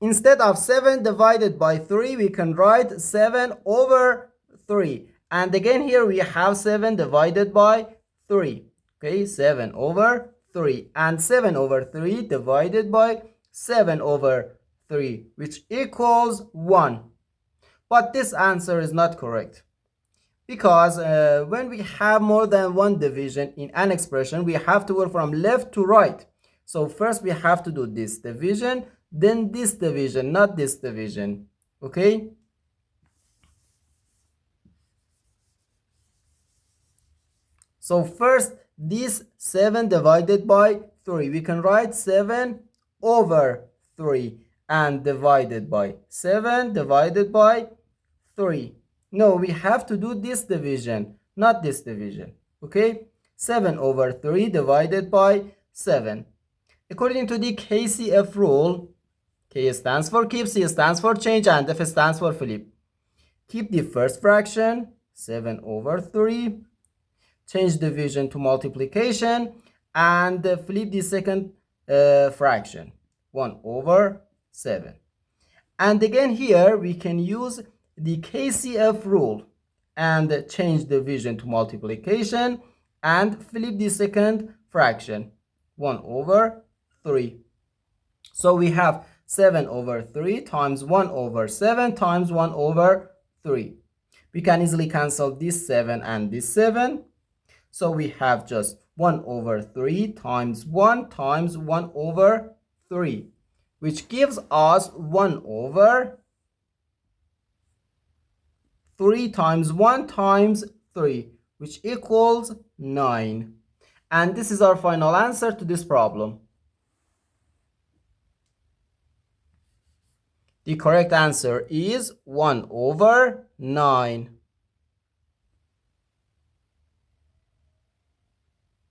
instead of 7 divided by 3, we can write 7 over 3. And again here we have 7 divided by 3. Okay, 7 over 3. And 7 over 3 divided by 7 over 3, which equals 1. But this answer is not correct. Because when we have more than one division in an expression, we have to work from left to right. So first we have to do this division, then this division, not this division. Okay? So first, this 7 divided by 3. We can write 7 over 3 and divided by 7 divided by 3. No, we have to do this division, not this division. Okay? 7 over 3 divided by 7. According to the KCF rule, K stands for keep, C stands for change, and F stands for flip. Keep the first fraction, 7 over 3. Change division to multiplication, and flip the second fraction, 1 over 7. And again here, we can use the KCF rule and change division to multiplication and flip the second fraction, 1 over 3. So we have 7 over 3 times 1 over 7 times 1 over 3. We can easily cancel this 7 and this 7. So we have just 1 over 3 times 1 over 3, which gives us 1 over 3 times 1 times 3, which equals 9. And this is our final answer to this problem. The correct answer is 1 over 9.